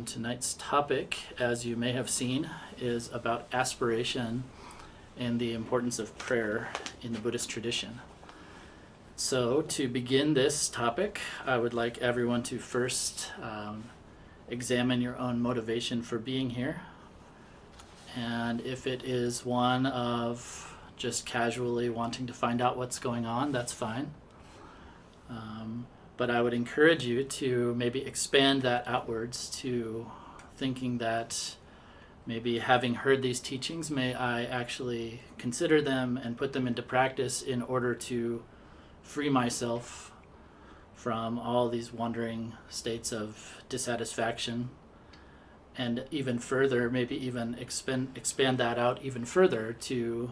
Tonight's topic, as you may have seen, is about aspiration and the importance of prayer in the Buddhist tradition. So to begin this topic, I would like everyone to first examine your own motivation for being here. And if it is one of just casually wanting to find out what's going on, that's fine. But I would encourage you to maybe expand that outwards to thinking that maybe having heard these teachings, may I actually consider them and put them into practice in order to free myself from all these wandering states of dissatisfaction, and even further, maybe even expand that out even further to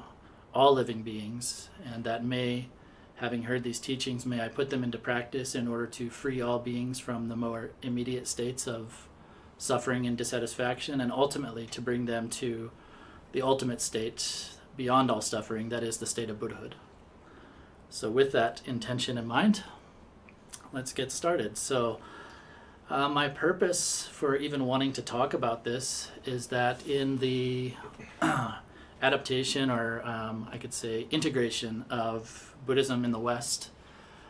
all living beings, and that may, having heard these teachings, may I put them into practice in order to free all beings from the more immediate states of suffering and dissatisfaction, and ultimately to bring them to the ultimate state beyond all suffering, that is the state of Buddhahood. So with that intention in mind, let's get started. So my purpose for even wanting to talk about this is that in the adaptation, or I could say integration of Buddhism in the West,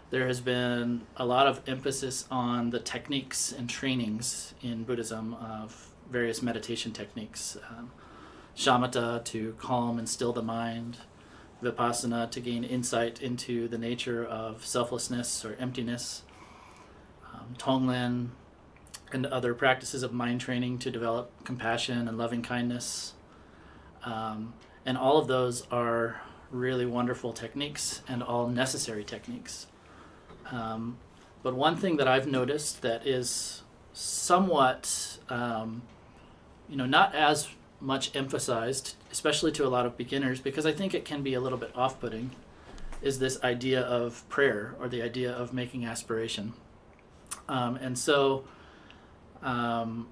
there has been a lot of emphasis on the techniques and trainings in Buddhism of various meditation techniques. Shamatha to calm and still the mind, Vipassana to gain insight into the nature of selflessness or emptiness, Tonglen and other practices of mind training to develop compassion and loving kindness. And all of those are really wonderful techniques and all necessary techniques. But one thing that I've noticed that is somewhat, not as much emphasized, especially to a lot of beginners, because I think it can be a little bit off-putting, is this idea of prayer, or the idea of making aspiration. And so, there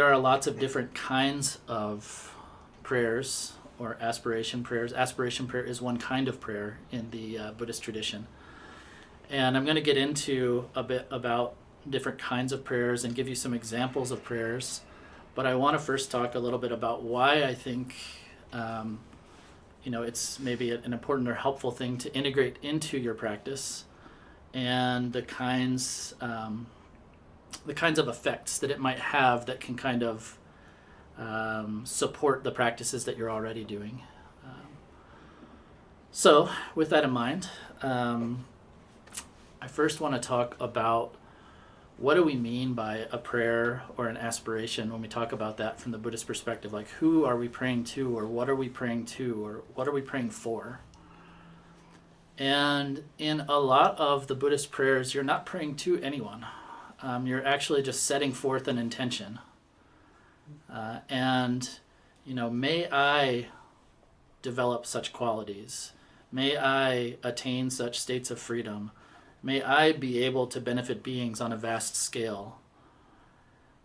are lots of different kinds of prayers or aspiration prayers. Aspiration prayer is one kind of prayer in the Buddhist tradition. And I'm going to get into a bit about different kinds of prayers and give you some examples of prayers. But I want to first talk a little bit about why I think it's maybe an important or helpful thing to integrate into your practice, and the kinds of effects that it might have that can kind of support the practices that you're already doing. So with that in mind, I first want to talk about what do we mean by a prayer or an aspiration when we talk about that from the Buddhist perspective. Like, who are we praying to, or what are we praying to, or what are we praying for? And in a lot of the Buddhist prayers, you're not praying to anyone. You're actually just setting forth an intention. May I develop such qualities. May I attain such states of freedom. May I be able to benefit beings on a vast scale.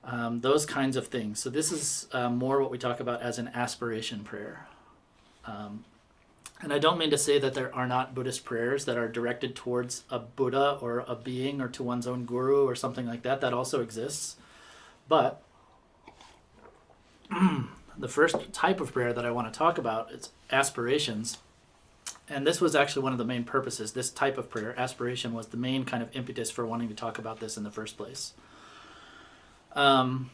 Those kinds of things. So this is more what we talk about as an aspiration prayer. And I don't mean to say that there are not Buddhist prayers that are directed towards a Buddha or a being or to one's own guru or something like that. That also exists. But the first type of prayer that I want to talk about is aspirations. And this was actually one of the main purposes. This type of prayer, aspiration, was the main kind of impetus for wanting to talk about this in the first place. And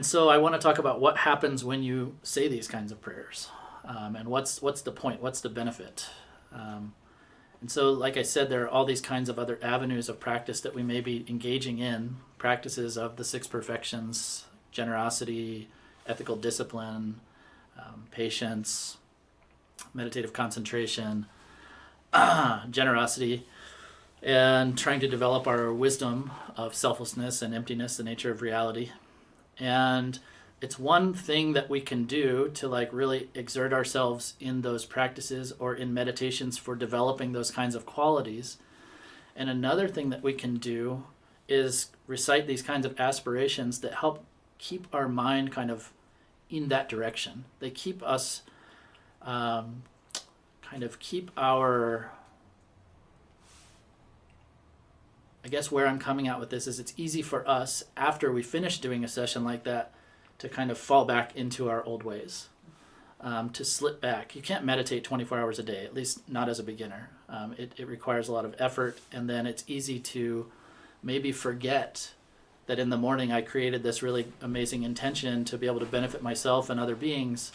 so I want to talk about what happens when you say these kinds of prayers. And what's the point? What's the benefit? And so, like I said, there are all these kinds of other avenues of practice that we may be engaging in. Practices of the six perfections: generosity, ethical discipline, patience, meditative concentration, generosity, and trying to develop our wisdom of selflessness and emptiness, the nature of reality. And it's one thing that we can do to really exert ourselves in those practices or in meditations for developing those kinds of qualities. And another thing that we can do is recite these kinds of aspirations that help keep our mind kind of in that direction. They keep us keep our I guess where I'm coming out with this is it's easy for us, after we finish doing a session like that, to kind of fall back into our old ways, to slip back. You can't meditate 24 hours a day, at least not as a beginner. It requires a lot of effort, and then it's easy to maybe forget that in the morning I created this really amazing intention to be able to benefit myself and other beings,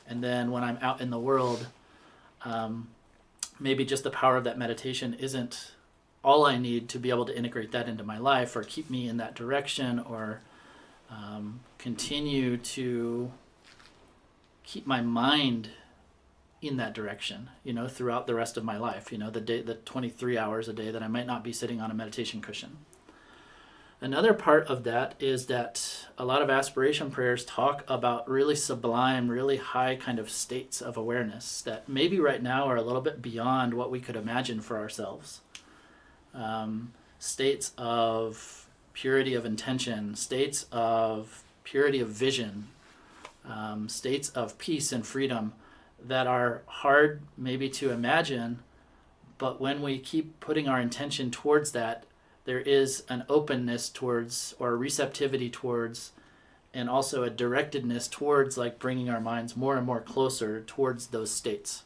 and then when I'm out in the world, maybe just the power of that meditation isn't all I need to be able to integrate that into my life or keep me in that direction, or continue to keep my mind in that direction, throughout the rest of my life, the 23 hours a day that I might not be sitting on a meditation cushion. Another part of that is that a lot of aspiration prayers talk about really sublime, really high kind of states of awareness that maybe right now are a little bit beyond what we could imagine for ourselves. States of purity of intention, states of purity of vision, states of peace and freedom that are hard maybe to imagine, but when we keep putting our intention towards that, there is an openness towards, or a receptivity towards, and also a directedness towards, like bringing our minds more and more closer towards those states.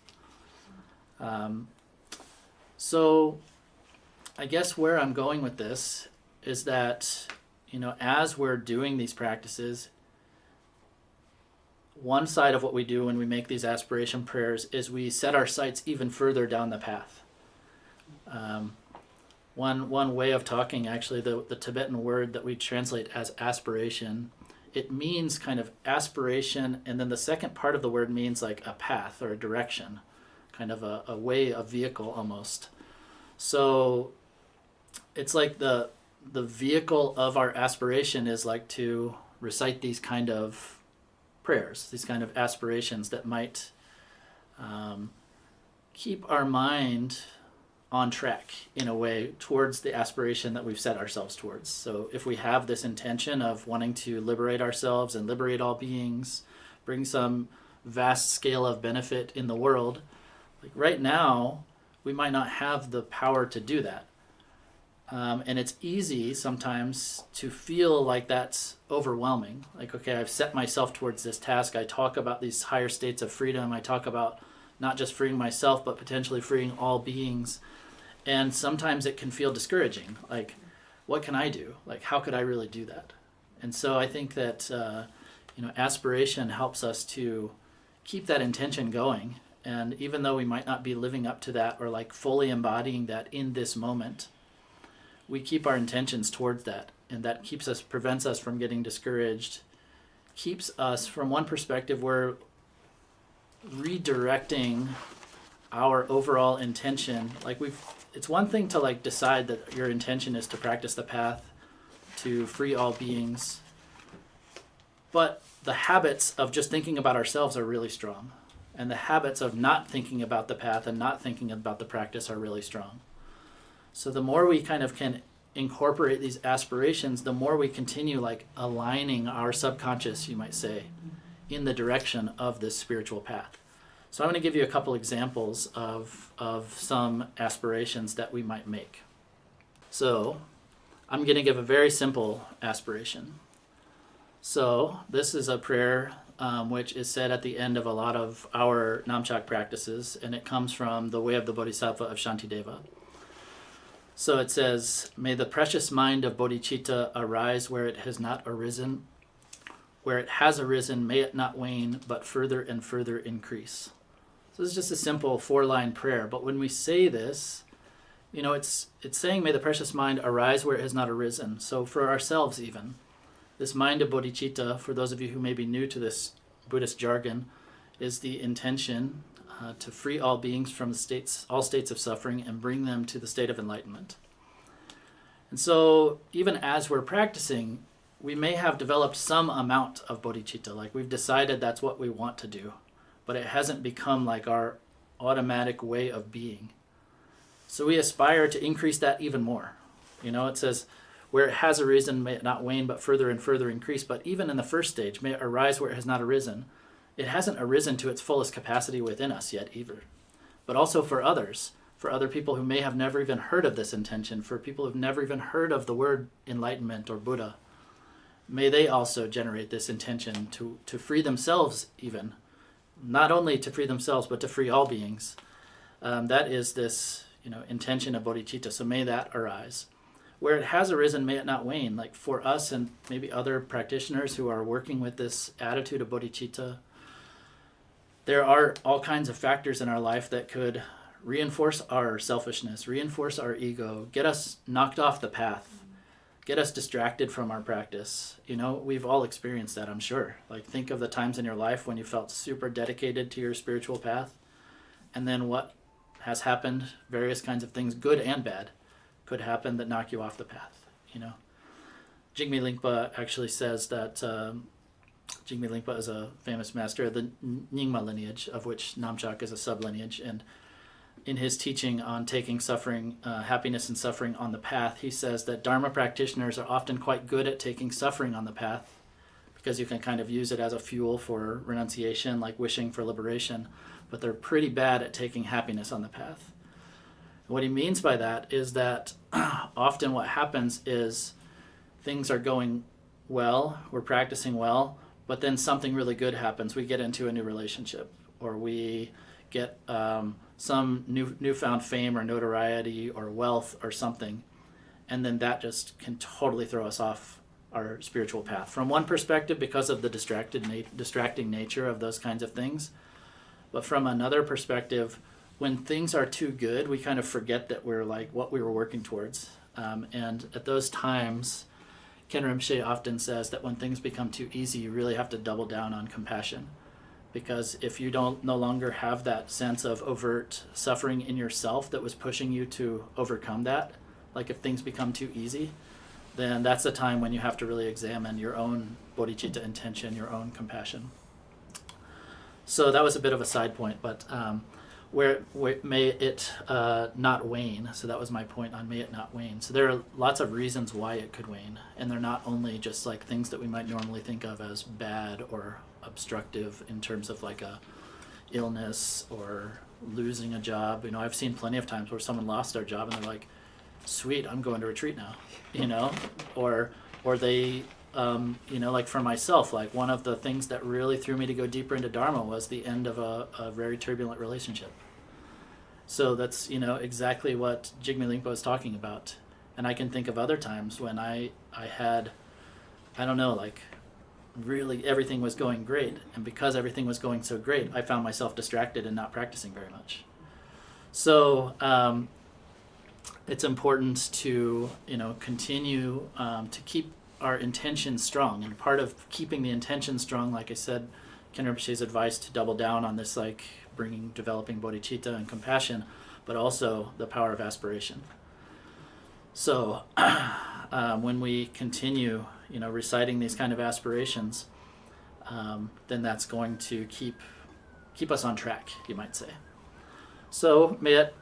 So I guess where I'm going with this is that, as we're doing these practices, one side of what we do when we make these aspiration prayers is we set our sights even further down the path. One way of talking, actually, the Tibetan word that we translate as aspiration, it means kind of aspiration, and then the second part of the word means like a path or a direction, kind of a way, a vehicle almost. So it's like the vehicle of our aspiration is like to recite these kind of prayers, these kind of aspirations that might keep our mind on track in a way towards the aspiration that we've set ourselves towards. So if we have this intention of wanting to liberate ourselves and liberate all beings, bring some vast scale of benefit in the world, like right now, we might not have the power to do that. And it's easy sometimes to feel like that's overwhelming. Like, okay, I've set myself towards this task. I talk about these higher states of freedom. I talk about not just freeing myself, but potentially freeing all beings. And sometimes it can feel discouraging. Like, what can I do? Like, how could I really do that? And so I think that, aspiration helps us to keep that intention going. And even though we might not be living up to that or like fully embodying that in this moment, we keep our intentions towards that, and that prevents us from getting discouraged, keeps us, from one perspective, we're redirecting our overall intention. Like it's one thing to like decide that your intention is to practice the path to free all beings, but the habits of just thinking about ourselves are really strong, and the habits of not thinking about the path and not thinking about the practice are really strong. So the more we kind of can incorporate these aspirations, the more we continue like aligning our subconscious, you might say, in the direction of this spiritual path. So I'm going to give you a couple examples of some aspirations that we might make. So I'm going to give a very simple aspiration. So this is a prayer which is said at the end of a lot of our Namchak practices, and it comes from the Way of the Bodhisattva of Shantideva. So it says, "May the precious mind of bodhicitta arise where it has not arisen. Where it has arisen, may it not wane, but further and further increase." So this is just a simple 4-line prayer. But when we say this, it's saying, may the precious mind arise where it has not arisen. So for ourselves even, this mind of bodhicitta, for those of you who may be new to this Buddhist jargon, is the intention to free all beings from all states of suffering and bring them to the state of enlightenment. And so even as we're practicing, we may have developed some amount of bodhicitta, like we've decided that's what we want to do, but it hasn't become like our automatic way of being. So we aspire to increase that even more. It says, where it has arisen, may it not wane, but further and further increase. But even in the first stage, may it arise where it has not arisen. It hasn't arisen to its fullest capacity within us yet either. But also for others, for other people who may have never even heard of this intention, for people who've never even heard of the word enlightenment or Buddha. May they also generate this intention to free themselves even. Not only to free themselves, but to free all beings. That is this, intention of bodhicitta. So may that arise. Where it has arisen, may it not wane. Like for us and maybe other practitioners who are working with this attitude of bodhicitta, there are all kinds of factors in our life that could reinforce our selfishness, reinforce our ego, get us knocked off the path, get us distracted from our practice. We've all experienced that, I'm sure. Like think of the times in your life when you felt super dedicated to your spiritual path, and then what has happened, various kinds of things, good and bad, could happen that knock you off the path. Jigme Lingpa actually says that Jigme Lingpa is a famous master of the Nyingma lineage, of which Namchak is a sublineage, and in his teaching on taking suffering, happiness and suffering on the path, he says that Dharma practitioners are often quite good at taking suffering on the path because you can kind of use it as a fuel for renunciation, like wishing for liberation, but they're pretty bad at taking happiness on the path. What he means by that is that often what happens is things are going well, we're practicing well, but then something really good happens. We get into a new relationship, or we get some newfound fame or notoriety or wealth or something, and then that just can totally throw us off our spiritual path. From one perspective, because of the distracting nature of those kinds of things, but from another perspective, when things are too good, we kind of forget that we're like what we were working towards. And at those times, Ken Rinpoche often says that when things become too easy, you really have to double down on compassion. Because if you no longer have that sense of overt suffering in yourself that was pushing you to overcome that, like if things become too easy, then that's a time when you have to really examine your own bodhicitta intention, your own compassion. So that was a bit of a side point, but where may it not wane. So that was my point on may it not wane. So there are lots of reasons why it could wane, and they're not only just like things that we might normally think of as bad or obstructive in terms of like a illness or losing a job. I've seen plenty of times where someone lost their job and they're like, sweet, I'm going to retreat now, or they like for myself, like one of the things that really threw me to go deeper into Dharma was the end of a very turbulent relationship. So that's, exactly what Jigme Lingpa was talking about. And I can think of other times when I had, really everything was going great. And because everything was going so great, I found myself distracted and not practicing very much. So it's important to, continue to keep our intention strong. And part of keeping the intention strong, like I said, Ken Rinpoche's advice to double down on this, like developing bodhicitta and compassion, but also the power of aspiration. So when we continue, reciting these kind of aspirations, then that's going to keep us on track, you might say. So may it,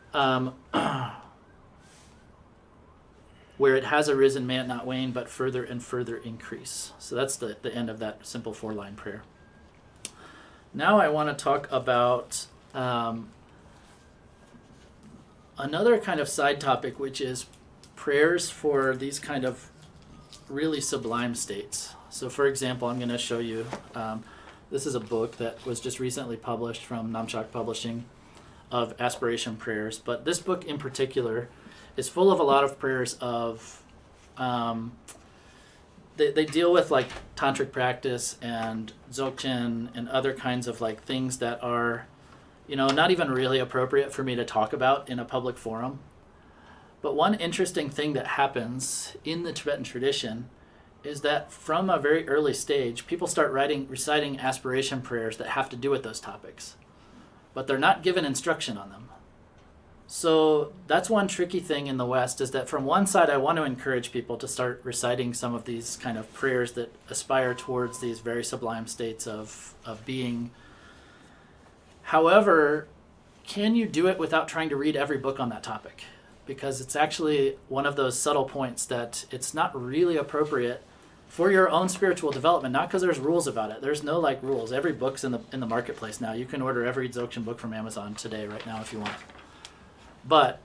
where it has arisen, may it not wane, but further and further increase. So that's the end of that simple 4-line prayer. Now I want to talk about another kind of side topic, which is prayers for these kind of really sublime states. So for example, I'm going to show you, this is a book that was just recently published from Namchak Publishing of aspiration prayers. But this book in particular is full of a lot of prayers of, they deal with like tantric practice and dzogchen and other kinds of like things that are, not even really appropriate for me to talk about in a public forum. But one interesting thing that happens in the Tibetan tradition is that from a very early stage, people start reciting aspiration prayers that have to do with those topics, but they're not given instruction on them. So that's one tricky thing in the West, is that from one side, I want to encourage people to start reciting some of these kind of prayers that aspire towards these very sublime states of being. However, can you do it without trying to read every book on that topic? Because it's actually one of those subtle points that it's not really appropriate for your own spiritual development, not because there's rules about it. There's no like rules. Every book's in the marketplace now. You can order every Dzogchen book from Amazon today, right now, if you want. But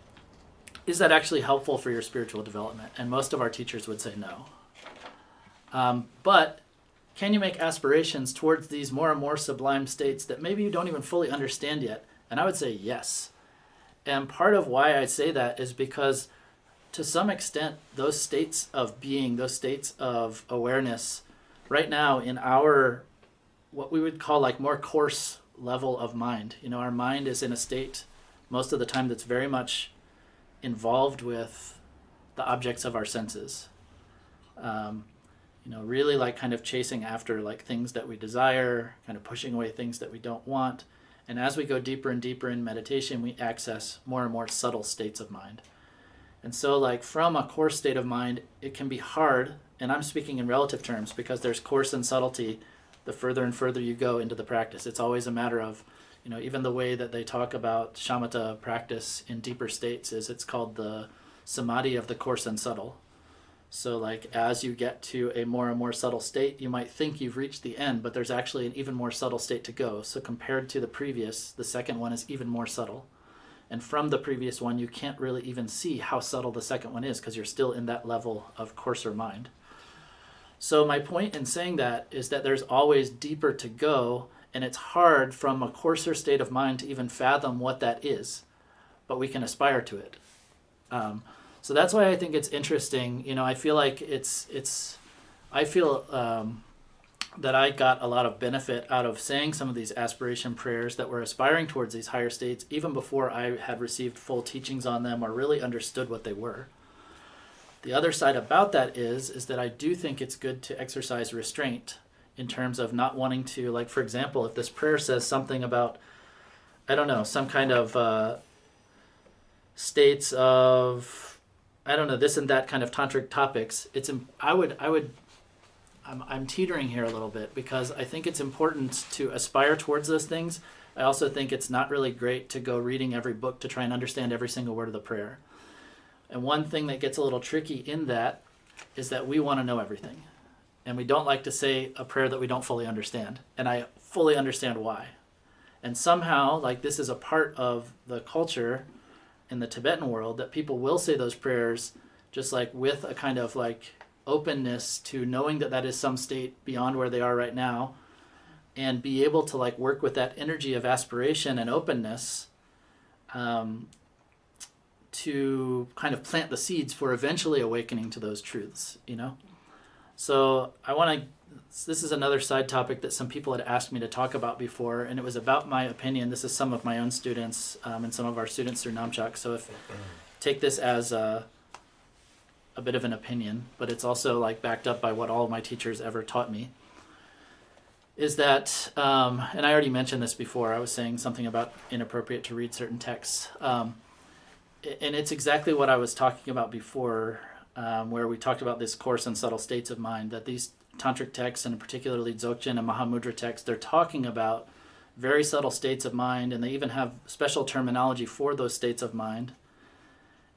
is that actually helpful for your spiritual development? And most of our teachers would say no. But can you make aspirations towards these more and more sublime states that maybe you don't even fully understand yet? And I would say yes. And part of why I say that is because to some extent, those states of being, those states of awareness, right now in our, what we would call like more coarse level of mind, our mind is in a state most of the time that's very much involved with the objects of our senses. Really like kind of chasing after like things that we desire, kind of pushing away things that we don't want. And as we go deeper and deeper in meditation, we access more and more subtle states of mind. And so like from a coarse state of mind, it can be hard, and I'm speaking in relative terms because there's coarse and subtlety the further and further you go into the practice. It's always a matter of, even the way that they talk about shamatha practice in deeper states is it's called the samadhi of the coarse and subtle. So like as you get to a more and more subtle state, you might think you've reached the end, but there's actually an even more subtle state to go. So compared to the previous, the second one is even more subtle. And from the previous one, you can't really even see how subtle the second one is because you're still in that level of coarser mind. So my point in saying that is that there's always deeper to go, and it's hard from a coarser state of mind to even fathom what that is, but we can aspire to it. So that's why I think it's interesting. I feel like I feel that I got a lot of benefit out of saying some of these aspiration prayers that were aspiring towards these higher states even before I had received full teachings on them or really understood what they were. The other side about that is that I do think it's good to exercise restraint in terms of not wanting to, like, for example, if this prayer says something about, I don't know, some kind of states of, I don't know, this and that kind of tantric topics, I'm teetering here a little bit because I think it's important to aspire towards those things. I also think it's not really great to go reading every book to try and understand every single word of the prayer. And one thing that gets a little tricky in that is that we want to know everything. And we don't like to say a prayer that we don't fully understand. And I fully understand why. And somehow, like, this is a part of the culture in the Tibetan world that people will say those prayers just like with a kind of like openness to knowing that that is some state beyond where they are right now, and be able to like work with that energy of aspiration and openness to kind of plant the seeds for eventually awakening to those truths, So this is another side topic that some people had asked me to talk about before, and it was about my opinion. This is some of my own students and some of our students through Namchak. So take this as a bit of an opinion, but it's also like backed up by what all of my teachers ever taught me, is that, and I already mentioned this before, I was saying something about inappropriate to read certain texts. And it's exactly what I was talking about before, where we talked about this coarse and subtle states of mind, that these tantric texts, and particularly Dzogchen and Mahamudra texts, they're talking about very subtle states of mind, and they even have special terminology for those states of mind.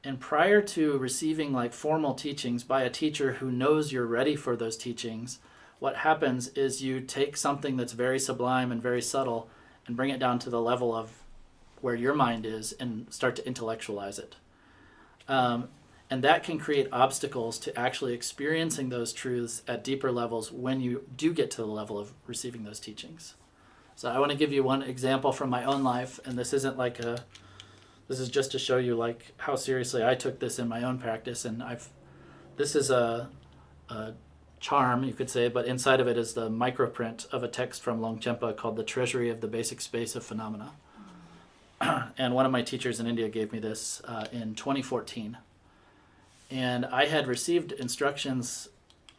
And prior to receiving like formal teachings by a teacher who knows you're ready for those teachings, what happens is you take something that's very sublime and very subtle and bring it down to the level of where your mind is and start to intellectualize it. And that can create obstacles to actually experiencing those truths at deeper levels when you do get to the level of receiving those teachings. So I want to give you one example from my own life, and this isn't like this is just to show you like how seriously I took this in my own practice. And this is a charm, you could say, but inside of it is the microprint of a text from Longchenpa called The Treasury of the Basic Space of Phenomena. And one of my teachers in India gave me this in 2014. And I had received instructions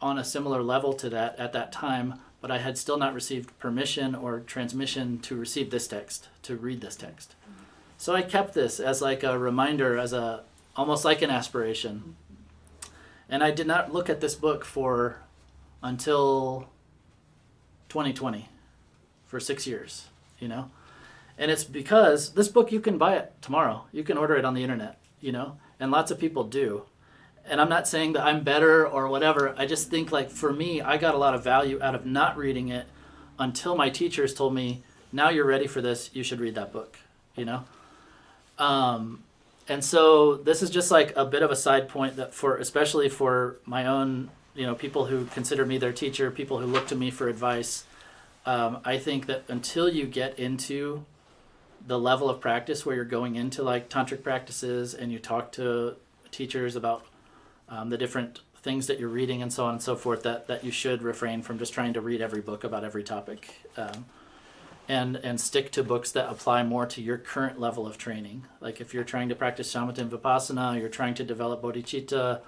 on a similar level to that at that time, but I had still not received permission or transmission to receive this text, to read this text. So I kept this as like a reminder, as almost like an aspiration. And I did not look at this book until 2020, for 6 years, And it's because this book, you can buy it tomorrow. You can order it on the internet, and lots of people do. And I'm not saying that I'm better or whatever. I just think like for me, I got a lot of value out of not reading it until my teachers told me, now you're ready for this, you should read that book, And so this is just like a bit of a side point that especially for my own, people who consider me their teacher, people who look to me for advice, I think that until you get into the level of practice where you're going into like tantric practices and you talk to teachers about the different things that you're reading and so on and so forth, that you should refrain from just trying to read every book about every topic. And stick to books that apply more to your current level of training. Like if you're trying to practice shamatha and vipassana, you're trying to develop bodhicitta,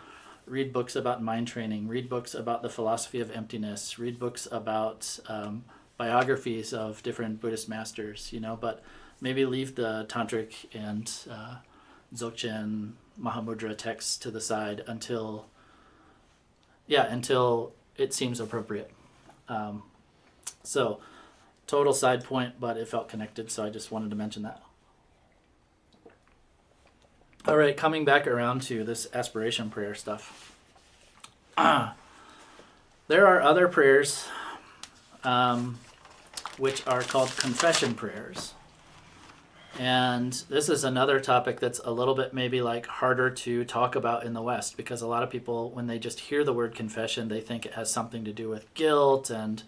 read books about mind training, read books about the philosophy of emptiness, read books about biographies of different Buddhist masters, but maybe leave the tantric and Dzogchen, Mahamudra texts to the side until it seems appropriate. So total side point, but it felt connected, so I just wanted to mention that. All right, coming back around to this aspiration prayer stuff. There are other prayers which are called confession prayers. And this is another topic that's a little bit maybe like harder to talk about in the West, because a lot of people, when they just hear the word confession, they think it has something to do with guilt, and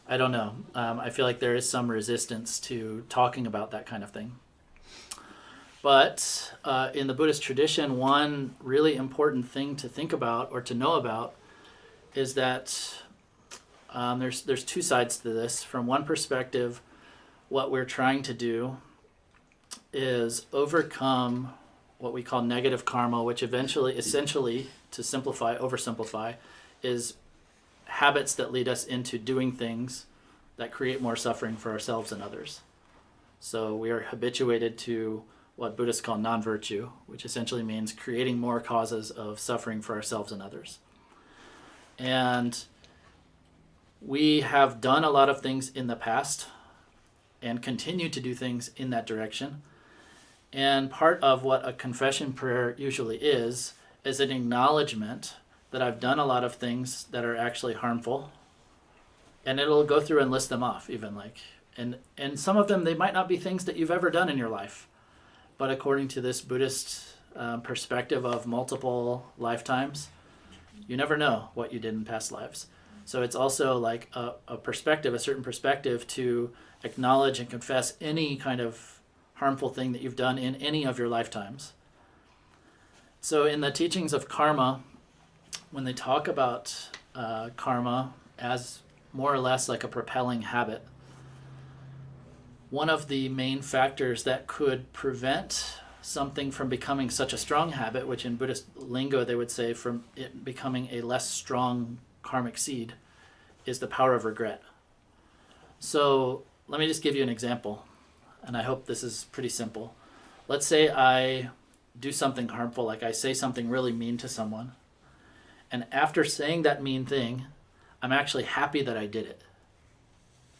I don't know. I feel like there is some resistance to talking about that kind of thing. But in the Buddhist tradition, one really important thing to think about or to know about is that there's two sides to this. From one perspective, what we're trying to do is overcome what we call negative karma, which essentially, to oversimplify, is habits that lead us into doing things that create more suffering for ourselves and others. So we are habituated to what Buddhists call non-virtue, which essentially means creating more causes of suffering for ourselves and others. And we have done a lot of things in the past and continue to do things in that direction. And part of what a confession prayer usually is an acknowledgement that I've done a lot of things that are actually harmful, and it'll go through and list them off even and some of them, they might not be things that you've ever done in your life, but according to this Buddhist perspective of multiple lifetimes, you never know what you did in past lives. So it's also like a certain perspective to acknowledge and confess any kind of harmful thing that you've done in any of your lifetimes. So in the teachings of karma, when they talk about karma as more or less like a propelling habit, one of the main factors that could prevent something from becoming such a strong habit, which in Buddhist lingo they would say from it becoming a less strong karmic seed, is the power of regret. So let me just give you an example, and I hope this is pretty simple. Let's say I do something harmful, like I say something really mean to someone, and after saying that mean thing, I'm actually happy that I did it.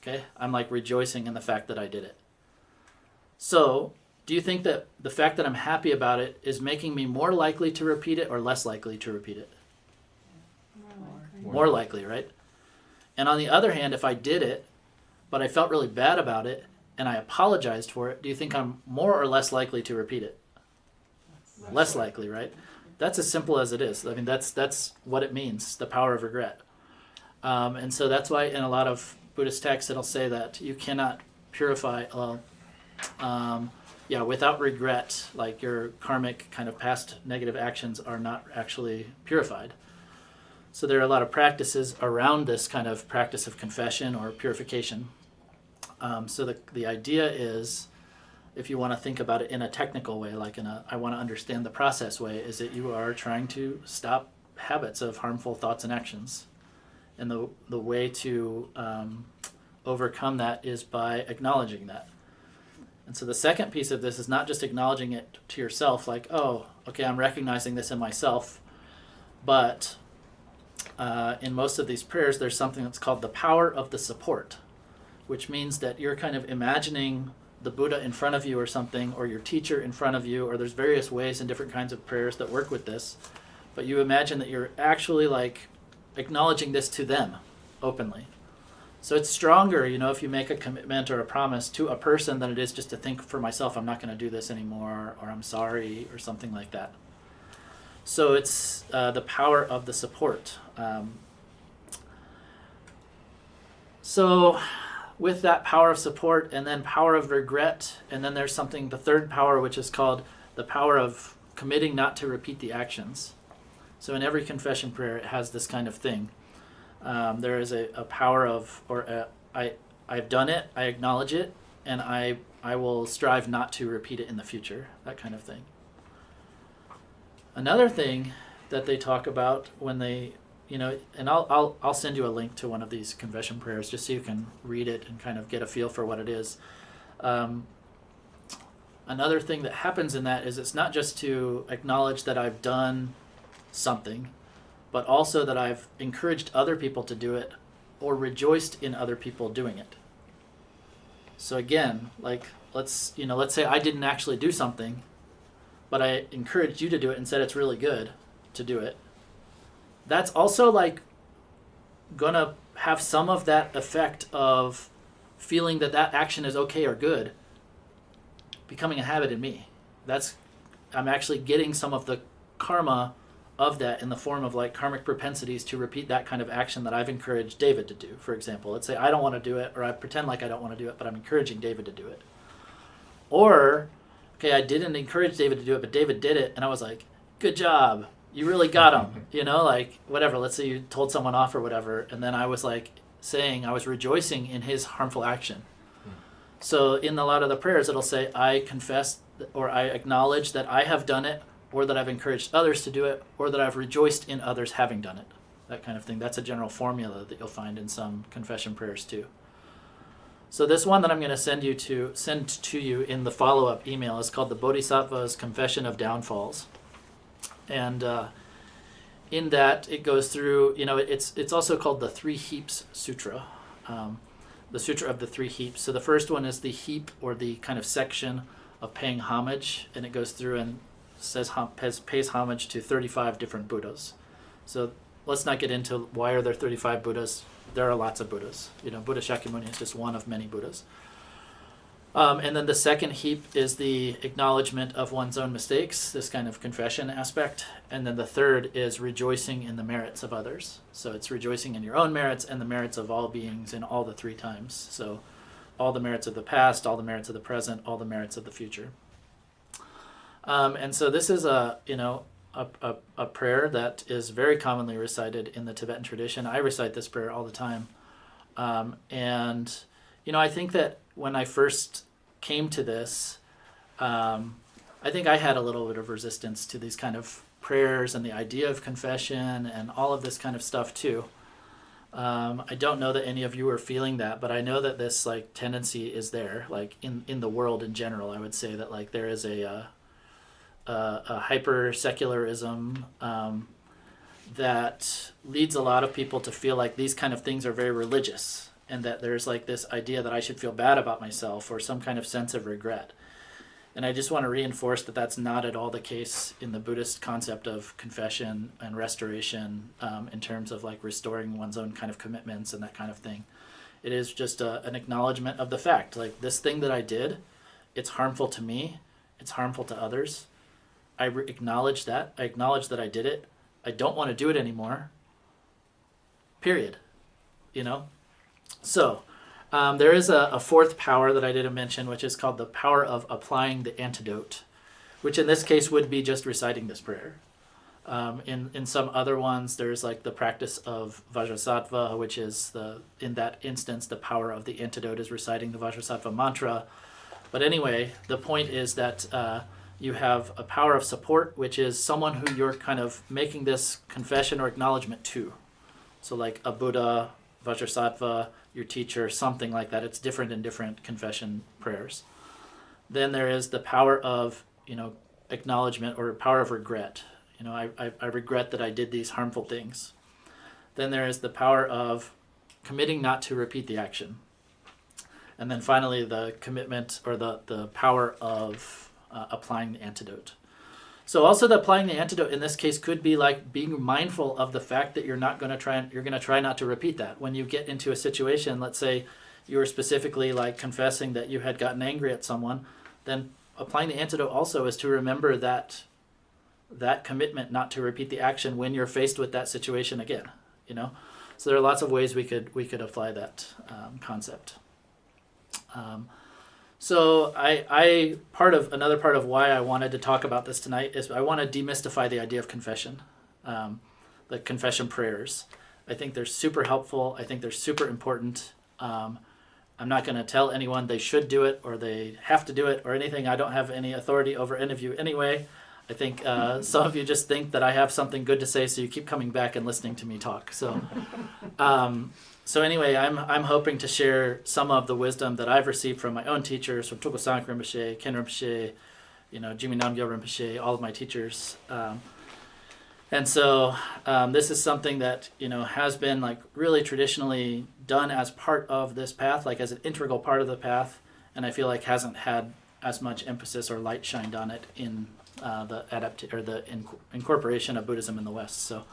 Okay? I'm like rejoicing in the fact that I did it. So, do you think that the fact that I'm happy about it is making me more likely to repeat it or less likely to repeat it? More likely, right? And on the other hand, if I did it, but I felt really bad about it, and I apologized for it, do you think I'm more or less likely to repeat it? Less likely, right? That's as simple as it is. I mean, that's what it means, the power of regret. And so that's why in a lot of Buddhist texts it'll say that you cannot purify, without regret, like your karmic kind of past negative actions are not actually purified. So there are a lot of practices around this kind of practice of confession or purification. So the idea is, if you want to think about it in a technical way, like I want to understand the process way, is that you are trying to stop habits of harmful thoughts and actions. And the way to overcome that is by acknowledging that. And so the second piece of this is not just acknowledging it to yourself, like, oh, okay, I'm recognizing this in myself, but in most of these prayers, there's something that's called the power of the support, which means that you're kind of imagining the Buddha in front of you or something, or your teacher in front of you, or there's various ways and different kinds of prayers that work with this, but you imagine that you're actually like acknowledging this to them openly. So it's stronger, if you make a commitment or a promise to a person than it is just to think for myself, I'm not going to do this anymore, or I'm sorry, or something like that. So it's the power of the support. So with that power of support, and then power of regret, and then there's the third power, which is called the power of committing not to repeat the actions. So in every confession prayer, it has this kind of thing. There is a power of, I've done it, I acknowledge it, and I will strive not to repeat it in the future, that kind of thing. Another thing that they talk about when they, and I'll send you a link to one of these confession prayers just so you can read it and kind of get a feel for what it is. Another thing that happens in that is it's not just to acknowledge that I've done something, but also that I've encouraged other people to do it or rejoiced in other people doing it. So again, like let's say I didn't actually do something, but I encouraged you to do it and said it's really good to do it. That's also like gonna have some of that effect of feeling that action is okay or good becoming a habit in me. I'm actually getting some of the karma of that in the form of like karmic propensities to repeat that kind of action that I've encouraged David to do. For example, let's say I don't want to do it, or I pretend like I don't want to do it, but I'm encouraging David to do it. Or, okay, I didn't encourage David to do it, but David did it, and I was like, good job, you really got him, like whatever. Let's say you told someone off or whatever, and then I was like saying, I was rejoicing in his harmful action. So in a lot of the prayers, it'll say, I confess or I acknowledge that I have done it, or that I've encouraged others to do it, or that I've rejoiced in others having done it. That kind of thing. That's a general formula that you'll find in some confession prayers too. So this one that I'm going to send to you in the follow-up email is called the Bodhisattva's Confession of Downfalls. And in that, it goes through, it's also called the Three Heaps Sutra, the Sutra of the Three Heaps. So the first one is the heap, or the kind of section of paying homage, and it goes through and pays homage to 35 different Buddhas. So let's not get into why are there 35 Buddhas. There are lots of Buddhas. Buddha Shakyamuni is just one of many Buddhas. And then the second heap is the acknowledgement of one's own mistakes, this kind of confession aspect. And then the third is rejoicing in the merits of others. So it's rejoicing in your own merits and the merits of all beings in all the three times. So all the merits of the past, all the merits of the present, all the merits of the future. And so this is a prayer that is very commonly recited in the Tibetan tradition. I recite this prayer all the time. And I think that when I first came to this, I think I had a little bit of resistance to these kind of prayers and the idea of confession and all of this kind of stuff too. I don't know that any of you are feeling that, but I know that this like tendency is there, like in the world in general. I would say that like there is a hyper-secularism that leads a lot of people to feel like these kind of things are very religious, and that there's like this idea that I should feel bad about myself or some kind of sense of regret. And I just want to reinforce that that's not at all the case in the Buddhist concept of confession and restoration, in terms of like restoring one's own kind of commitments and that kind of thing. It is just an acknowledgement of the fact, like this thing that I did, it's harmful to me, it's harmful to others. I acknowledge that. I acknowledge that I did it. I don't want to do it anymore. Period. So there is a fourth power that I didn't mention, which is called the power of applying the antidote, which in this case would be just reciting this prayer. In some other ones, there's like the practice of Vajrasattva, which is in that instance, the power of the antidote is reciting the Vajrasattva mantra. But anyway, the point is that you have a power of support, which is someone who you're kind of making this confession or acknowledgement to. So like a Buddha, Vajrasattva, your teacher, something like that. It's different in different confession prayers. Then there is the power of, acknowledgement or power of regret. I regret that I did these harmful things. Then there is the power of committing not to repeat the action. And then finally, the commitment or the power of applying the antidote. So also the applying the antidote in this case could be like being mindful of the fact that you're going to try not to repeat that. When you get into a situation, let's say you were specifically like confessing that you had gotten angry at someone, then applying the antidote also is to remember that commitment not to repeat the action when you're faced with that situation again, you know? So there are lots of ways we could apply that concept. So another part of why I wanted to talk about this tonight is I want to demystify the idea of confession, the confession prayers. I think they're super helpful. I think they're super important. I'm not going to tell anyone they should do it or they have to do it or anything. I don't have any authority over any of you anyway. I think some of you just think that I have something good to say, so you keep coming back and listening to me talk. So anyway, I'm hoping to share some of the wisdom that I've received from my own teachers, from Tokusank Rinpoche, Ken Rinpoche, Jimi Namgyal Rinpoche, all of my teachers. And so this is something that, has been like really traditionally done as part of this path, like as an integral part of the path, and I feel like hasn't had as much emphasis or light shined on it in the incorporation of Buddhism in the West. So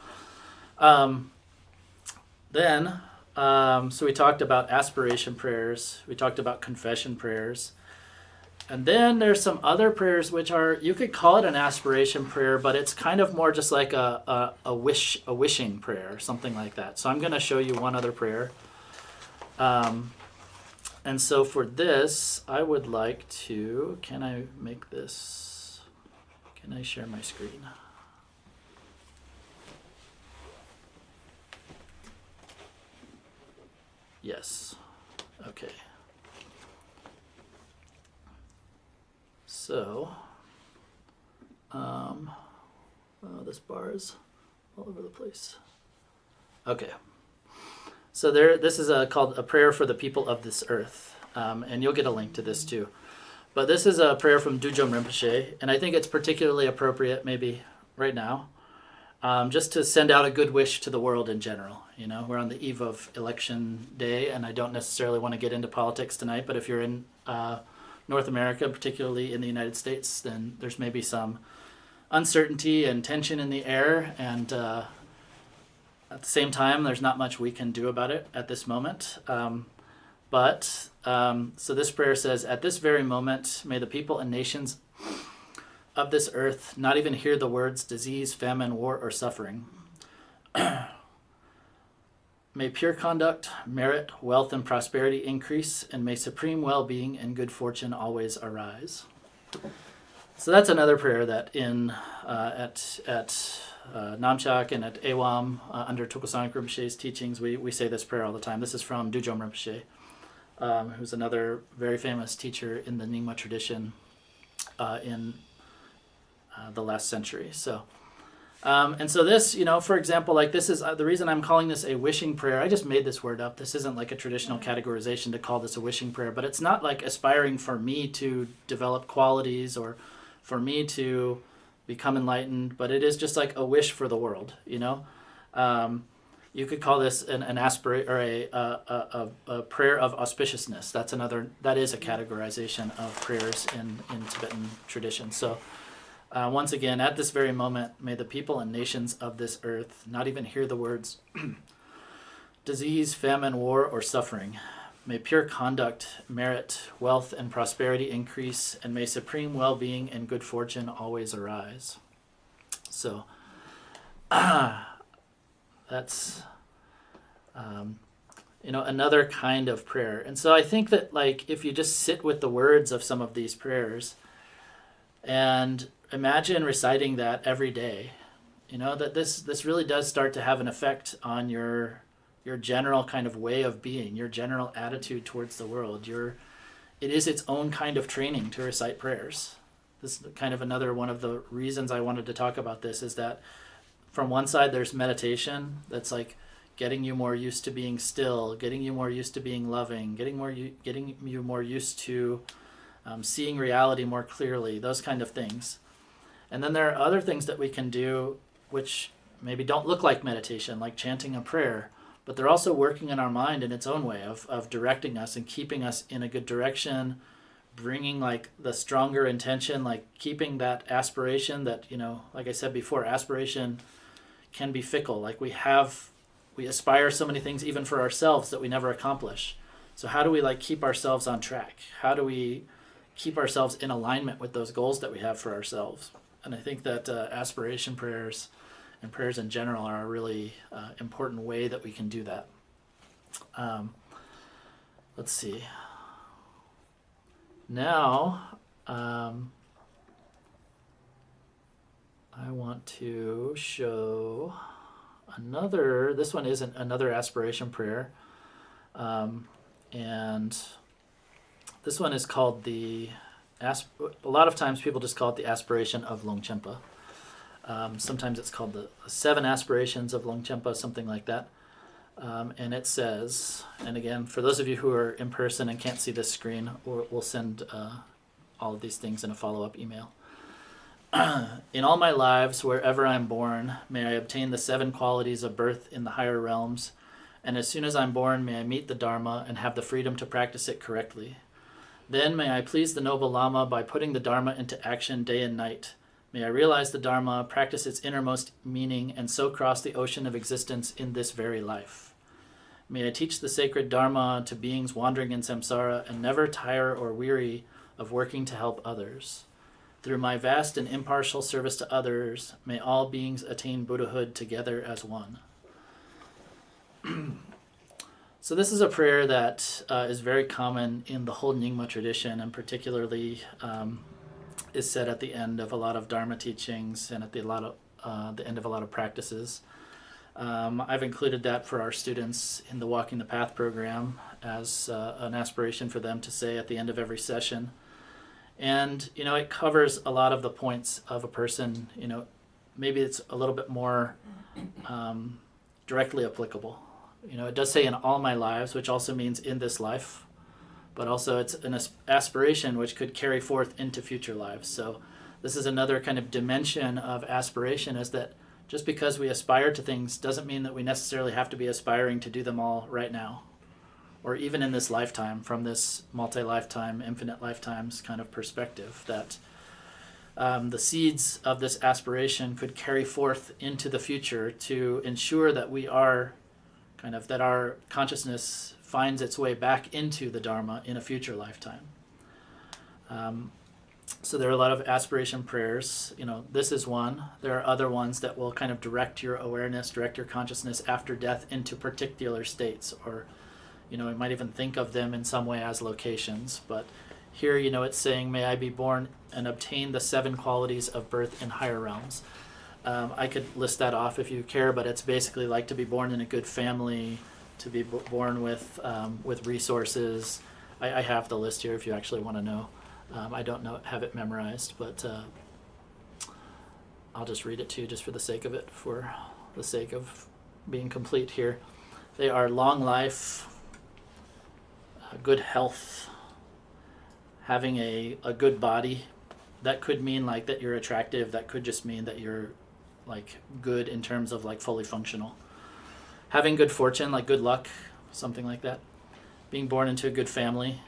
so we talked about aspiration prayers, we talked about confession prayers, and then there's some other prayers which are, you could call it an aspiration prayer, but it's kind of more just like a wishing prayer, something like that. So I'm going to show you one other prayer. And so for this, I would like to, can I share my screen? Yes. Okay. So, this bar is all over the place. Okay. So this is called a prayer for the people of this earth, and you'll get a link to this too. But this is a prayer from Dujom Rinpoche, and I think it's particularly appropriate maybe right now, just to send out a good wish to the world in general. We're on the eve of election day, and I don't necessarily want to get into politics tonight, but if you're in North America, particularly in the United States, then there's maybe some uncertainty and tension in the air, and at the same time, there's not much we can do about it at this moment. So this prayer says, at this very moment, may the people and nations of this earth not even hear the words disease, famine, war, or suffering. May pure conduct, merit, wealth, and prosperity increase, and may supreme well-being and good fortune always arise. So that's another prayer that at Namchak and at Ewam, under Tokusank Rinpoche's teachings, we say this prayer all the time. This is from Dujom Rinpoche, who's another very famous teacher in the Nyingma tradition in the last century. So, and so this, for example, like this is the reason I'm calling this a wishing prayer. I just made this word up. This isn't like a traditional categorization to call this a wishing prayer, but it's not like aspiring for me to develop qualities or for me to become enlightened, but it is just like a wish for the world, You could call this an aspirate or a prayer of auspiciousness. That is a categorization of prayers in Tibetan tradition. So once again, at this very moment, may the people and nations of this earth not even hear the words disease, famine, war, or suffering. May pure conduct, merit, wealth, and prosperity increase, and may supreme well-being and good fortune always arise. So that's another kind of prayer. And so I think that like if you just sit with the words of some of these prayers and imagine reciting that every day, that this really does start to have an effect on your general kind of way of being, your general attitude towards the world. It is its own kind of training to recite prayers. This is kind of another one of the reasons I wanted to talk about this, is that from one side there's meditation that's like getting you more used to being still, getting you more used to being loving, getting you more used to seeing reality more clearly, those kind of things. And then there are other things that we can do which maybe don't look like meditation, like chanting a prayer, but they're also working in our mind in its own way of directing us and keeping us in a good direction, bringing like the stronger intention, like keeping that aspiration that, like I said before, aspiration can be fickle. Like we aspire so many things even for ourselves that we never accomplish. So how do we like keep ourselves on track? How do we keep ourselves in alignment with those goals that we have for ourselves? And I think that aspiration prayers and prayers in general are a really important way that we can do that. Let's see. Now, I want to show this one isn't another aspiration prayer. And this one is called a lot of times people just call it the aspiration of Longchenpa. Sometimes it's called the 7 aspirations of Longchenpa, something like that. And it says, and again, for those of you who are in person and can't see this screen, we'll send all of these things in a follow-up email. In all my lives, wherever I'm born, may I obtain the 7 qualities of birth in the higher realms, and as soon as I'm born, may I meet the Dharma and have the freedom to practice it correctly. Then may I please the noble Lama by putting the Dharma into action day and night. May I realize the Dharma, practice its innermost meaning, and so cross the ocean of existence in this very life. May I teach the sacred Dharma to beings wandering in samsara and never tire or weary of working to help others. Through my vast and impartial service to others, may all beings attain Buddhahood together as one. So this is a prayer that is very common in the whole Nyingma tradition, and particularly is said at the end of a lot of Dharma teachings and at the end of a lot of practices. I've included that for our students in the Walking the Path program as an aspiration for them to say at the end of every session. And, it covers a lot of the points of a person. Maybe it's a little bit more directly applicable. It does say in all my lives, which also means in this life, but also it's an aspiration which could carry forth into future lives. So this is another kind of dimension of aspiration, is that just because we aspire to things doesn't mean that we necessarily have to be aspiring to do them all right now, or even in this lifetime, from this multi-lifetime, infinite lifetimes kind of perspective, that the seeds of this aspiration could carry forth into the future to ensure that we are that our consciousness finds its way back into the Dharma in a future lifetime. So there are a lot of aspiration prayers. This is one. There are other ones that will kind of direct your awareness, direct your consciousness after death into particular states, or, we might even think of them in some way as locations. But here, it's saying, may I be born and obtain the 7 qualities of birth in higher realms. I could list that off if you care, but it's basically like to be born in a good family, to be born with resources. I have the list here if you actually want to know. I don't have it memorized, but I'll just read it to you just for the sake of it, for the sake of being complete here. They are long life, good health, having a good body. That could mean like that you're attractive. That could just mean that you're like good in terms of like fully functional. Having good fortune, like good luck, something like that. Being born into a good family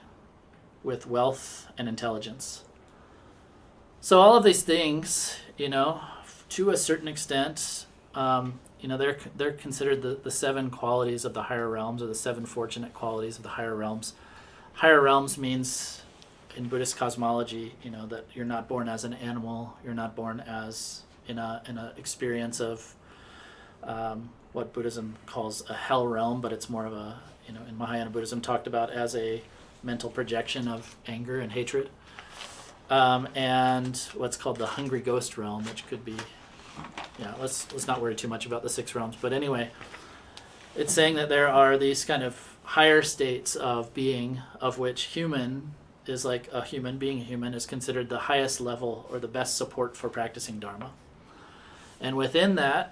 with wealth and intelligence. So all of these things, to a certain extent, they're considered the 7 qualities of the higher realms, or the 7 fortunate qualities of the higher realms. Higher realms means, in Buddhist cosmology, that you're not born as an animal. You're not born as in a experience of what Buddhism calls a hell realm, but it's more of a, in Mahayana Buddhism, talked about as a mental projection of anger and hatred. And what's called the hungry ghost realm, which could be, let's not worry too much about the 6 realms. But anyway, it's saying that there are these kind of higher states of being, of which human is like a human. Being a human is considered the highest level or the best support for practicing Dharma. And within that,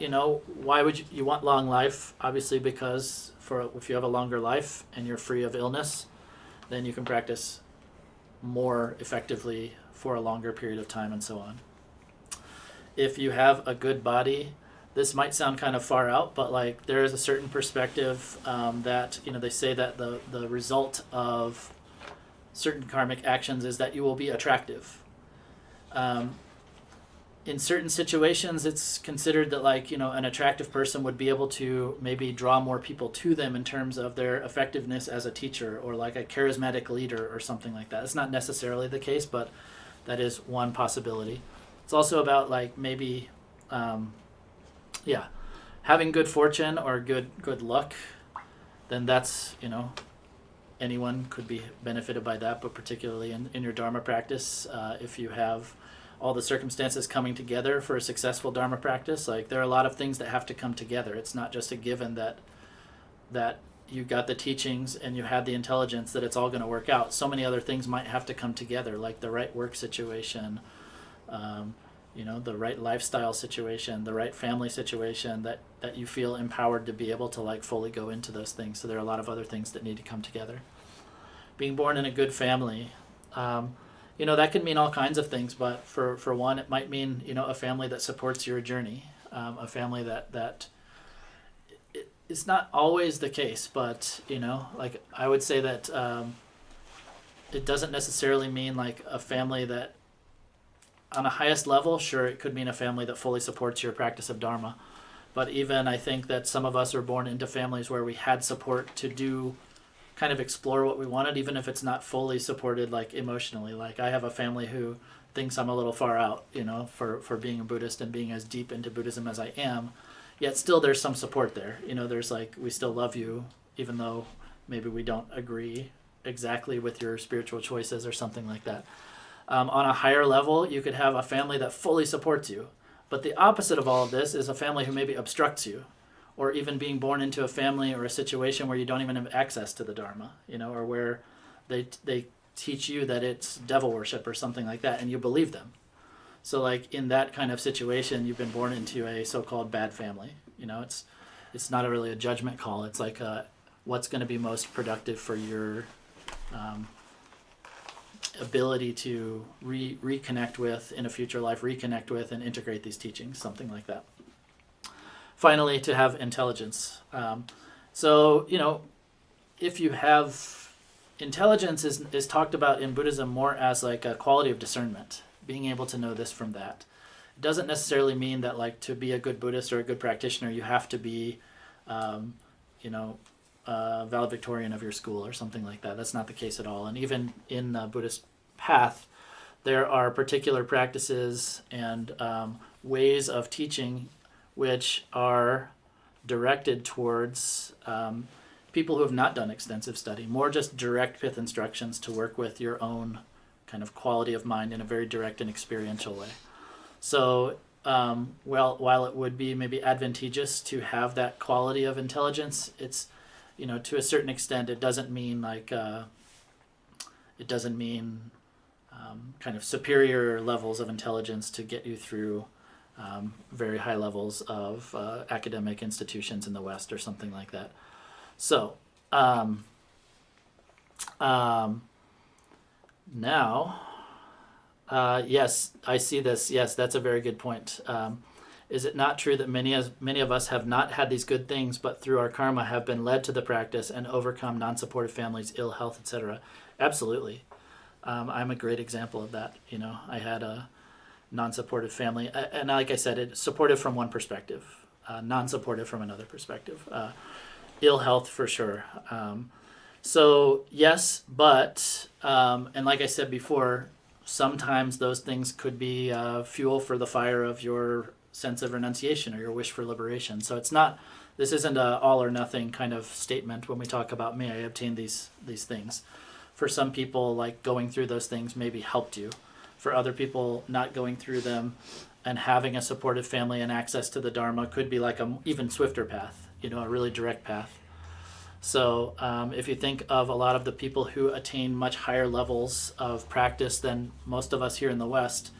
why would you want long life? Obviously because if you have a longer life and you're free of illness, then you can practice more effectively for a longer period of time and so on. If you have a good body, this might sound kind of far out, but like there is a certain perspective that, they say that the result of certain karmic actions is that you will be attractive. In certain situations, it's considered that, like, an attractive person would be able to maybe draw more people to them in terms of their effectiveness as a teacher, or like a charismatic leader or something like that. It's not necessarily the case, but that is one possibility. It's also about, like, maybe, having good fortune or good luck. Then that's, anyone could be benefited by that, but particularly in your Dharma practice, if you have all the circumstances coming together for a successful Dharma practice, like, there are a lot of things that have to come together. It's not just a given that you got the teachings and you had the intelligence that it's all going to work out. So many other things might have to come together, like the right work situation, the right lifestyle situation, the right family situation, that you feel empowered to be able to, like, fully go into those things. So there are a lot of other things that need to come together. Being born in a good family, that can mean all kinds of things, but for one, it might mean, a family that supports your journey, a family that it's not always the case, but, like, I would say that it doesn't necessarily mean, like, a family that, on a highest level, sure, it could mean a family that fully supports your practice of Dharma. But even I think that some of us are born into families where we had support to kind of explore what we wanted, even if it's not fully supported, like, emotionally. Like, I have a family who thinks I'm a little far out, for being a Buddhist and being as deep into Buddhism as I am. Yet still there's some support there. There's, like, we still love you, even though maybe we don't agree exactly with your spiritual choices or something like that. On a higher level, you could have a family that fully supports you. But the opposite of all of this is a family who maybe obstructs you, or even being born into a family or a situation where you don't even have access to the Dharma, or where they teach you that it's devil worship or something like that, and you believe them. So, like, in that kind of situation, you've been born into a so-called bad family. It's not really a judgment call. It's like what's going to be most productive for your ability to reconnect with in a future life, reconnect with and integrate these teachings, something like that. Finally, to have intelligence. If you have intelligence is talked about in Buddhism more as, like, a quality of discernment, being able to know this from that. It doesn't necessarily mean that, like, to be a good Buddhist or a good practitioner, you have to be, valedictorian of your school or something like that. That's not the case at all. And even in the Buddhist path, there are particular practices and ways of teaching which are directed towards people who have not done extensive study, more just direct pith instructions to work with your own kind of quality of mind in a very direct and experiential way. So while it would be maybe advantageous to have that quality of intelligence, it's, to a certain extent, it doesn't mean kind of superior levels of intelligence to get you through very high levels of academic institutions in the West or something like that. So now, yes, I see this. Yes, that's a very good point. Is it not true that many of us have not had these good things, but through our karma have been led to the practice and overcome non-supportive families, ill health, etc.? Absolutely. I'm a great example of that. I had a non-supportive family, and like I said, it's supportive from one perspective, non-supportive from another perspective. Ill health for sure. So yes, but and like I said before, sometimes those things could be fuel for the fire of your sense of renunciation or your wish for liberation. So this isn't a all or nothing kind of statement when we talk about, may I obtain these things. For some people, like, going through those things maybe helped you. For other people, not going through them and having a supportive family and access to the Dharma could be like an even swifter path, a really direct path. So if you think of a lot of the people who attain much higher levels of practice than most of us here in the West,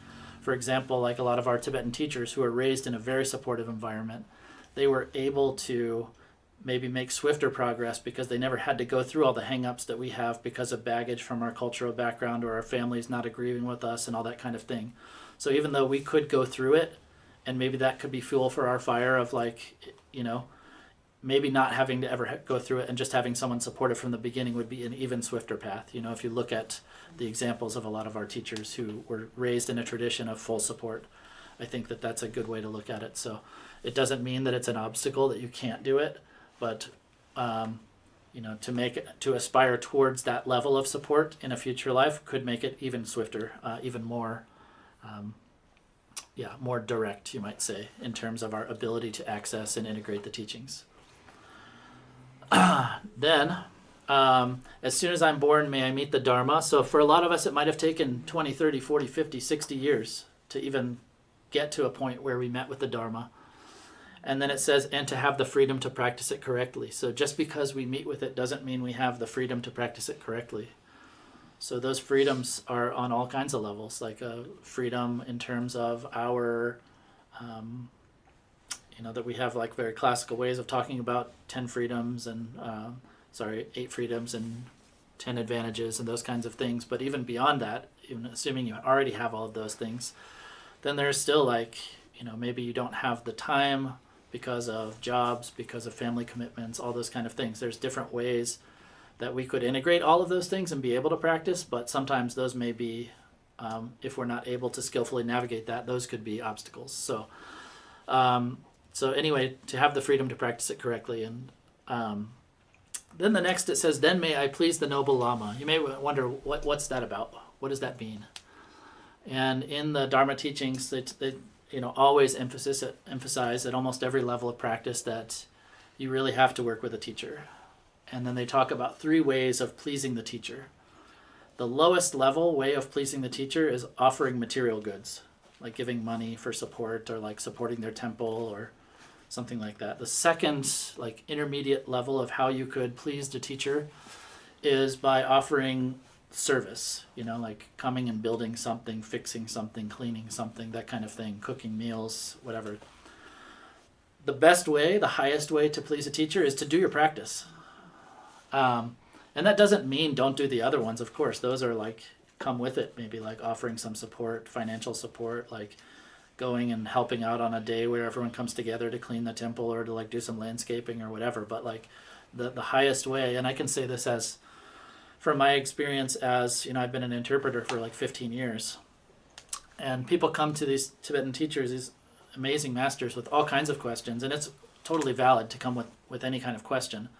for example, like a lot of our Tibetan teachers who were raised in a very supportive environment, they were able to maybe make swifter progress because they never had to go through all the hang-ups that we have because of baggage from our cultural background or our families not agreeing with us and all that kind of thing. So even though we could go through it, and maybe that could be fuel for our fire of, like, maybe not having to ever go through it and just having someone supportive from the beginning would be an even swifter path. You know, if you look at the examples of a lot of our teachers who were raised in a tradition of full support, I think that that's a good way to look at it. So it doesn't mean that it's an obstacle that you can't do it, but you know, to aspire towards that level of support in a future life could make it even swifter, even more, more direct, you might say, in terms of our ability to access and integrate the teachings. Then, as soon as I'm born, may I meet the Dharma. So for a lot of us, it might have taken 20, 30, 40, 50, 60 years to even get to a point where we met with the Dharma. And then it says, and to have the freedom to practice it correctly. So just because we meet with it doesn't mean we have the freedom to practice it correctly. So those freedoms are on all kinds of levels, like a freedom in terms of our, that we have like very classical ways of talking about 10 freedoms and, 8 freedoms and 10 advantages and those kinds of things. But even beyond that, even assuming you already have all of those things, then there's still like, maybe you don't have the time because of jobs, because of family commitments, all those kind of things. There's different ways that we could integrate all of those things and be able to practice, but sometimes those may be, if we're not able to skillfully navigate that, those could be obstacles. So anyway, to have the freedom to practice it correctly. And then the next it says, then may I please the noble Lama. You may wonder, what's that about? What does that mean? And in the Dharma teachings, they always emphasize at almost every level of practice that you really have to work with a teacher. And then they talk about 3 ways of pleasing the teacher. The lowest level way of pleasing the teacher is offering material goods, like giving money for support or like supporting their temple or something like that. The second, like intermediate level of how you could please the teacher is by offering service, like coming and building something, fixing something, cleaning something, that kind of thing, cooking meals, whatever. The best way, the highest way to please a teacher is to do your practice. And that doesn't mean don't do the other ones, of course. Those are like, come with it, maybe like offering some support, financial support, like going and helping out on a day where everyone comes together to clean the temple or to like do some landscaping or whatever. But like the highest way, and I can say this as from my experience as, I've been an interpreter for like 15 years. And people come to these Tibetan teachers, these amazing masters with all kinds of questions, and it's totally valid to come with any kind of question.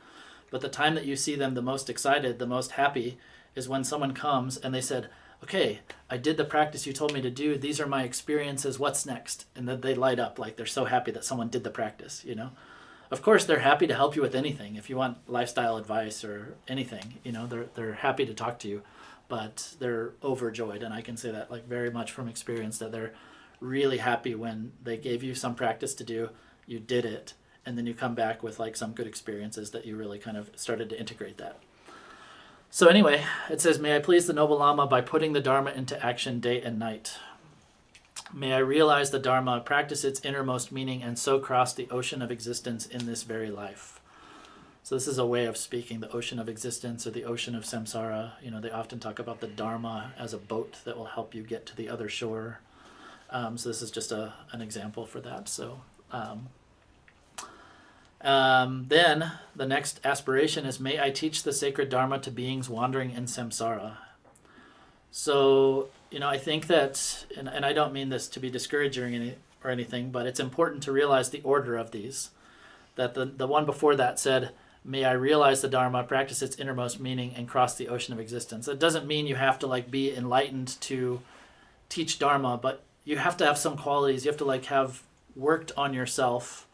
But the time that you see them the most excited, the most happy, is when someone comes and they said, okay, I did the practice you told me to do. These are my experiences. What's next? And then they light up like they're so happy that someone did the practice, Of course, they're happy to help you with anything. If you want lifestyle advice or anything, they're happy to talk to you, but they're overjoyed. And I can say that like very much from experience that they're really happy when they gave you some practice to do, you did it, and then you come back with like some good experiences that you really kind of started to integrate that. So anyway, it says, may I please the noble Lama by putting the Dharma into action day and night. May I realize the Dharma, practice its innermost meaning, and so cross the ocean of existence in this very life. So this is a way of speaking, the ocean of existence or the ocean of samsara. They often talk about the Dharma as a boat that will help you get to the other shore. So this is just an example for that. So then the next aspiration is, may I teach the sacred Dharma to beings wandering in samsara. So, I think that, and I don't mean this to be discouraging or anything, but it's important to realize the order of these. That the one before that said, may I realize the Dharma, practice its innermost meaning, and cross the ocean of existence. It doesn't mean you have to like be enlightened to teach Dharma, but you have to have some qualities. You have to like have worked on yourself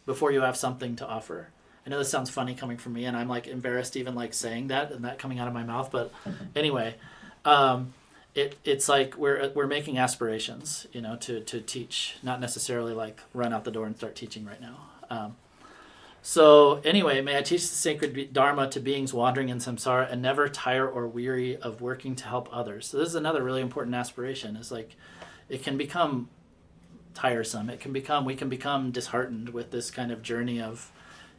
before you have something to offer. I know this sounds funny coming from me, and I'm like embarrassed even like saying that and that coming out of my mouth, but anyway, it's like we're making aspirations, to teach, not necessarily like run out the door and start teaching right now. So anyway, may I teach the sacred Dharma to beings wandering in samsara and never tire or weary of working to help others. So this is another really important aspiration. It's like it can become tiresome. We can become disheartened with this kind of journey of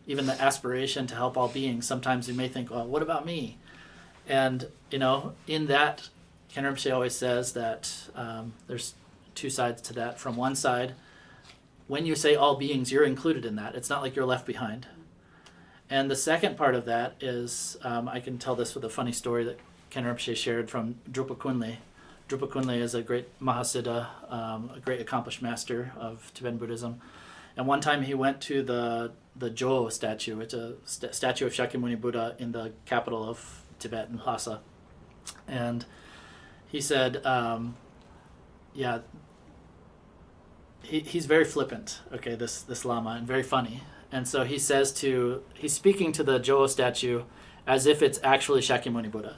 even the aspiration to help all beings. Sometimes we may think, well, what about me? And, in that, Ken Rinpoche always says that there's 2 sides to that. From one side, when you say all beings, you're included in that. It's not like you're left behind. And the second part of that is, I can tell this with a funny story that Ken Rinpoche shared from Drupa Kunle. Drupa Kunle is a great Mahasiddha, a great accomplished master of Tibetan Buddhism. And one time he went to the Jo statue. It's a statue of Shakyamuni Buddha in the capital of Tibet, in Lhasa. And he said, he's very flippant, okay, this Lama, and very funny. And so he's speaking to the Jo statue as if it's actually Shakyamuni Buddha.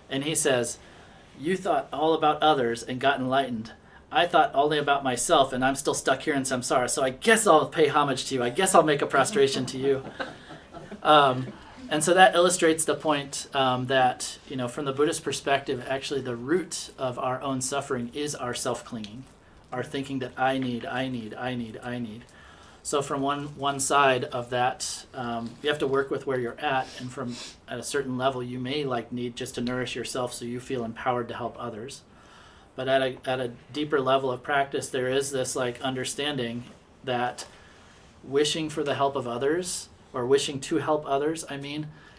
And he says, "You thought all about others and got enlightened. I thought only about myself, and I'm still stuck here in samsara, so I guess I'll pay homage to you. I guess I'll make a prostration to you." And so that illustrates the point that, from the Buddhist perspective, actually the root of our own suffering is our self-clinging, our thinking that I need. So from one side of that, you have to work with where you're at, and from at a certain level, you may need just to nourish yourself so you feel empowered to help others. But at a deeper level of practice, there is this understanding that wishing for the help of others, or wishing to help others,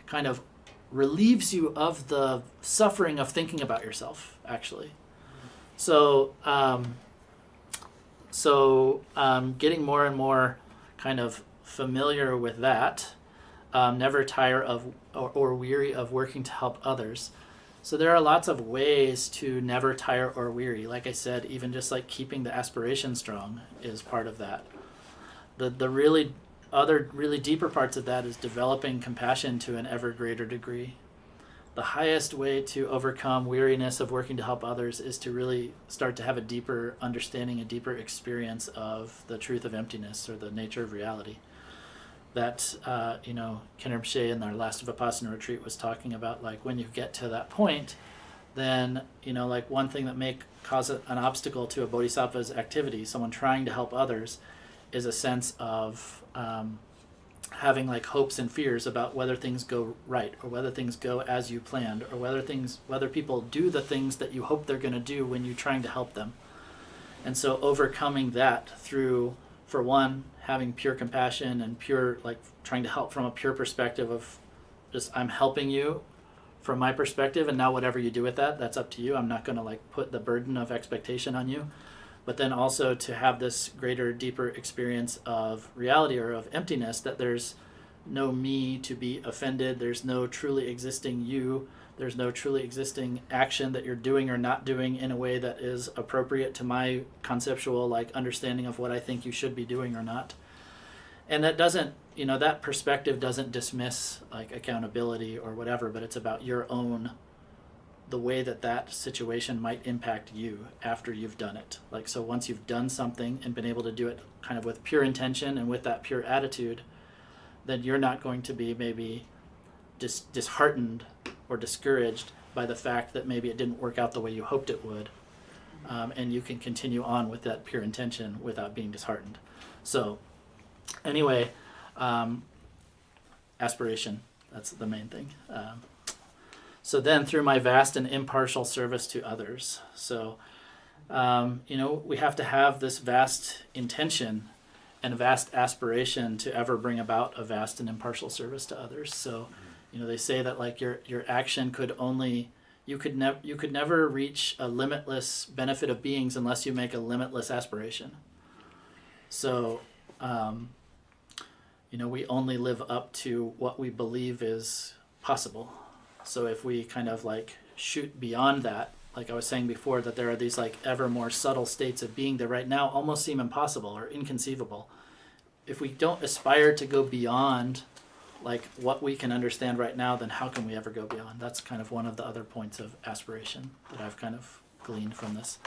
kind of relieves you of the suffering of thinking about yourself, actually. So getting more and more kind of familiar with that, never tire of or weary of working to help others. So there are lots of ways to never tire or weary. Like I said, even just keeping the aspiration strong is part of that. The really deeper parts of that is developing compassion to an ever greater degree. The highest way to overcome weariness of working to help others is to really start to have a deeper understanding, a deeper experience of the truth of emptiness, or the nature of reality. That, Ken Rinpoche in our last Vipassana retreat was talking about, when you get to that point, then, one thing that may cause an obstacle to a bodhisattva's activity, someone trying to help others, is a sense of having hopes and fears about whether things go right, or whether things go as you planned, or whether people do the things that you hope they're going to do when you're trying to help them. And so overcoming that through, for one, having pure compassion and pure, trying to help from a pure perspective of just, I'm helping you from my perspective, and now whatever you do with that, that's up to you. I'm not going to put the burden of expectation on you. But then also to have this greater, deeper experience of reality, or of emptiness, that there's no me to be offended, there's no truly existing you, there's no truly existing action that you're doing or not doing in a way that is appropriate to my conceptual understanding of what I think you should be doing or not. And that doesn't, that perspective doesn't dismiss accountability or whatever, but it's about your own, the way that situation might impact you after you've done it. So once you've done something and been able to do it kind of with pure intention and with that pure attitude, then you're not going to be maybe disheartened or discouraged by the fact that maybe it didn't work out the way you hoped it would. And you can continue on with that pure intention without being disheartened. So anyway, aspiration, that's the main thing. So then through my vast and impartial service to others. So, we have to have this vast intention and a vast aspiration to ever bring about a vast and impartial service to others. So, they say that your action could only, you could never reach a limitless benefit of beings unless you make a limitless aspiration. So, we only live up to what we believe is possible. So if we kind of shoot beyond that, like I was saying before, that there are these ever more subtle states of being that right now almost seem impossible or inconceivable. If we don't aspire to go beyond what we can understand right now, then how can we ever go beyond? That's kind of one of the other points of aspiration that I've kind of gleaned from this.